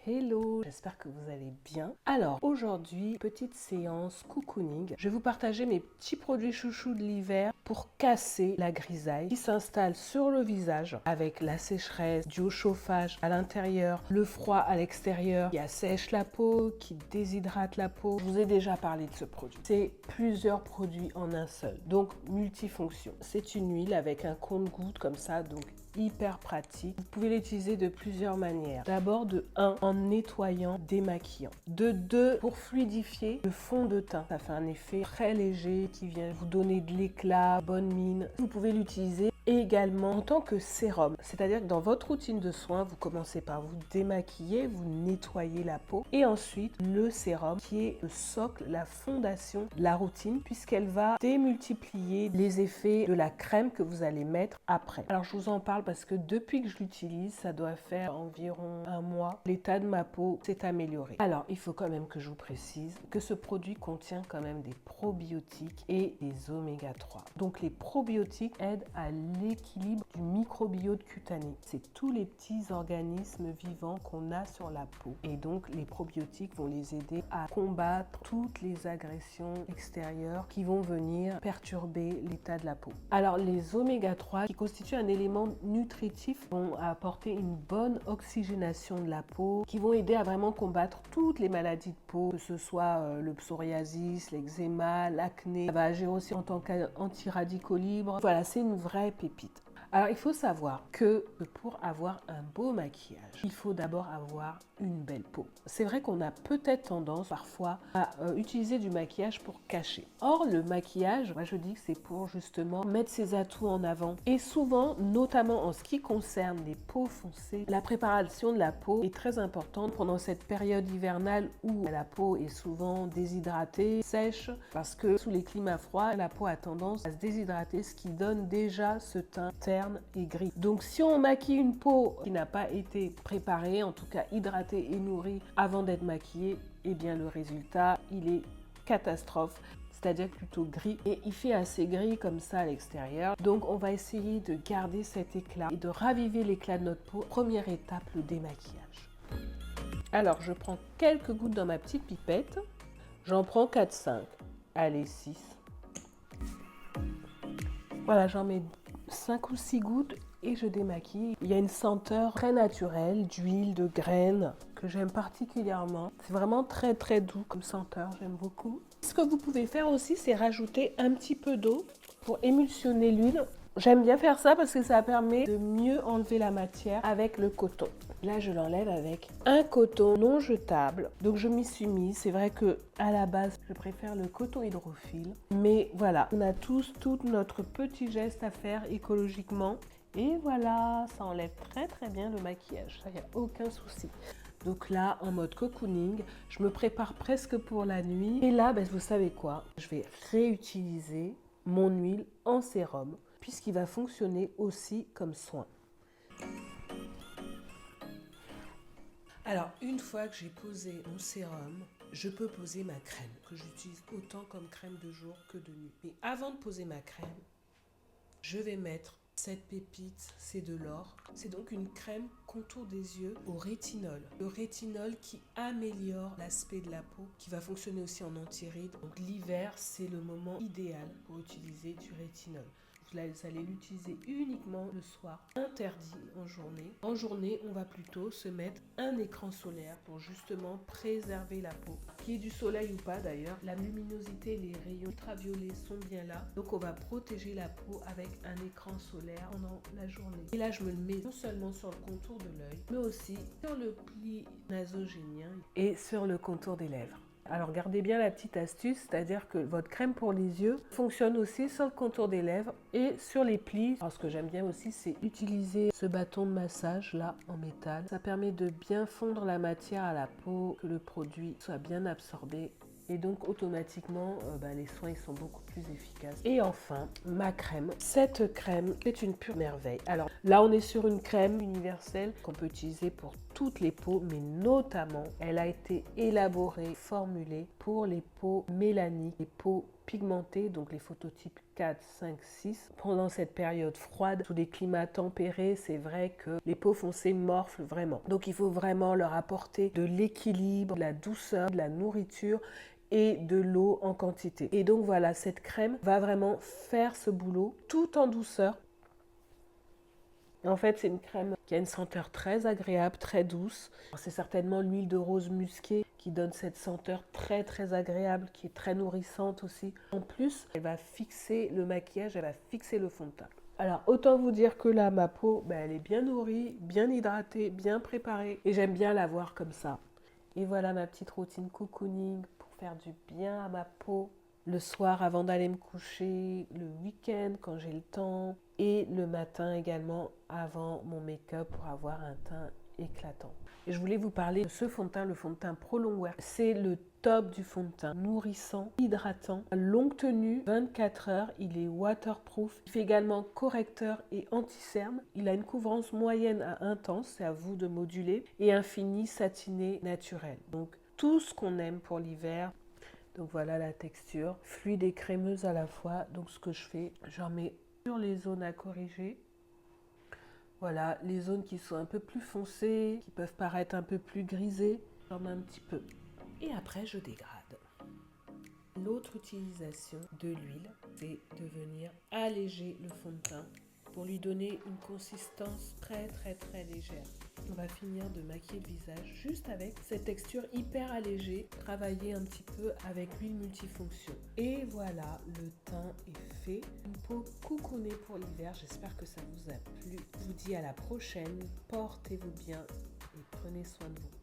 Hello, j'espère que vous allez bien. Alors aujourd'hui, petite séance cocooning. Je vais vous partager mes petits produits chouchous de l'hiver pour casser la grisaille qui s'installe sur le visage avec la sécheresse, du haut chauffage à l'intérieur, le froid à l'extérieur, qui assèche la peau, qui déshydrate la peau. Je vous ai déjà parlé de ce produit. C'est plusieurs produits en un seul, donc multifonction. C'est une huile avec un compte-gouttes comme ça, donc hyper pratique. Vous pouvez l'utiliser de plusieurs manières. D'abord de 1 en nettoyant, démaquillant. De 2 pour fluidifier le fond de teint. Ça fait un effet très léger qui vient vous donner de l'éclat, bonne mine. Vous pouvez l'utiliser également en tant que sérum, c'est-à-dire que dans votre routine de soins, vous commencez par vous démaquiller, vous nettoyez la peau et ensuite le sérum qui est le socle, la fondation de la routine puisqu'elle va démultiplier les effets de la crème que vous allez mettre après. Alors je vous en parle parce que depuis que je l'utilise, ça doit faire environ un mois, l'état de ma peau s'est amélioré. Alors il faut quand même que je vous précise que ce produit contient quand même des probiotiques et des oméga 3. Donc les probiotiques aident à l'équilibre du microbiote cutané. C'est tous les petits organismes vivants qu'on a sur la peau. Et donc, les probiotiques vont les aider à combattre toutes les agressions extérieures qui vont venir perturber l'état de la peau. Alors, les oméga 3, qui constituent un élément nutritif, vont apporter une bonne oxygénation de la peau, qui vont aider à vraiment combattre toutes les maladies de peau, que ce soit le psoriasis, l'eczéma, l'acné. Ça va agir aussi en tant qu'anti-radicaux libres. Voilà, c'est une vraie pépite. Alors, il faut savoir que pour avoir un beau maquillage, il faut d'abord avoir une belle peau. C'est vrai qu'on a peut-être tendance parfois à utiliser du maquillage pour cacher. Or, le maquillage, moi je dis que c'est pour justement mettre ses atouts en avant. Et souvent, notamment en ce qui concerne les peaux foncées, la préparation de la peau est très importante pendant cette période hivernale où la peau est souvent déshydratée, sèche, parce que sous les climats froids, la peau a tendance à se déshydrater, ce qui donne déjà ce teint terne et gris. Donc si on maquille une peau qui n'a pas été préparée, en tout cas hydratée et nourrie avant d'être maquillée, eh bien le résultat, il est catastrophe, c'est-à-dire plutôt gris, et il fait assez gris comme ça à l'extérieur. Donc on va essayer de garder cet éclat et de raviver l'éclat de notre peau. Première étape, le démaquillage. Alors je prends quelques gouttes dans ma petite pipette, j'en prends 4-5, allez 6. Voilà, j'en mets 5 ou 6 gouttes et je démaquille. Il y a une senteur très naturelle d'huile, de graines que j'aime particulièrement. C'est vraiment très très doux comme senteur, j'aime beaucoup. Ce que vous pouvez faire aussi, c'est rajouter un petit peu d'eau pour émulsionner l'huile. J'aime bien faire ça parce que ça permet de mieux enlever la matière avec le coton. Là, je l'enlève avec un coton non jetable. Donc, je m'y suis mise. C'est vrai que à la base, je préfère le coton hydrophile. Mais voilà, on a tous tout notre petit geste à faire écologiquement. Et voilà, ça enlève très très bien le maquillage. Ça, il n'y a aucun souci. Donc là, en mode cocooning, je me prépare presque pour la nuit. Et là, vous savez quoi? Je vais réutiliser mon huile en sérum puisqu'il va fonctionner aussi comme soin. Alors, une fois que j'ai posé mon sérum, je peux poser ma crème, que j'utilise autant comme crème de jour que de nuit. Mais avant de poser ma crème, je vais mettre cette pépite, c'est de l'or. C'est donc une crème contour des yeux au rétinol. Le rétinol qui améliore l'aspect de la peau, qui va fonctionner aussi en anti-rides. Donc l'hiver, c'est le moment idéal pour utiliser du rétinol. Vous allez l'utiliser uniquement le soir, interdit en journée. En journée, on va plutôt se mettre un écran solaire pour justement préserver la peau. Qu'il y ait du soleil ou pas d'ailleurs, la luminosité, les rayons ultraviolets sont bien là. Donc on va protéger la peau avec un écran solaire pendant la journée. Et là, je me le mets non seulement sur le contour de l'œil, mais aussi sur le pli nasogénien et sur le contour des lèvres. Alors gardez bien la petite astuce, c'est-à-dire que votre crème pour les yeux fonctionne aussi sur le contour des lèvres et sur les plis. Alors ce que j'aime bien aussi, c'est utiliser ce bâton de massage là en métal. Ça permet de bien fondre la matière à la peau, que le produit soit bien absorbé. Et donc automatiquement, les soins ils sont beaucoup plus efficaces. Et enfin, ma crème. Cette crème est une pure merveille. Alors là, on est sur une crème universelle qu'on peut utiliser pour toutes les peaux, mais notamment, elle a été élaborée, formulée pour les peaux mélaniques, les peaux pigmentées, donc les phototypes 4, 5, 6. Pendant cette période froide, sous des climats tempérés, c'est vrai que les peaux foncées morflent vraiment. Donc il faut vraiment leur apporter de l'équilibre, de la douceur, de la nourriture et de l'eau en quantité. Et donc voilà, cette crème va vraiment faire ce boulot tout en douceur. En fait, c'est une crème qui a une senteur très agréable, très douce. C'est certainement l'huile de rose musquée qui donne cette senteur très très agréable, qui est très nourrissante aussi. En plus, elle va fixer le maquillage, elle va fixer le fond de teint. Alors, autant vous dire que là, ma peau, elle est bien nourrie, bien hydratée, bien préparée. Et j'aime bien la voir comme ça. Et voilà ma petite routine cocooning pour faire du bien à ma peau. Le soir avant d'aller me coucher, le week-end quand j'ai le temps et le matin également avant mon make-up pour avoir un teint éclatant. Et je voulais vous parler de ce fond de teint, le fond de teint Pro Longwear. C'est le top du fond de teint, nourrissant, hydratant, longue tenue, 24 heures, il est waterproof. Il fait également correcteur et anti-cerne. Il a une couvrance moyenne à intense, c'est à vous de moduler, et un fini satiné naturel. Donc tout ce qu'on aime pour l'hiver. Donc voilà la texture, fluide et crémeuse à la fois. Donc ce que je fais, j'en mets sur les zones à corriger. Voilà, les zones qui sont un peu plus foncées, qui peuvent paraître un peu plus grisées, j'en mets un petit peu. Et après, je dégrade. L'autre utilisation de l'huile, c'est de venir alléger le fond de teint pour lui donner une consistance très très très légère. On va finir de maquiller le visage juste avec cette texture hyper allégée, travailler un petit peu avec l'huile multifonction. Et voilà, le teint est fait. Une peau cocoonée pour l'hiver, j'espère que ça vous a plu. Je vous dis à la prochaine, portez-vous bien et prenez soin de vous.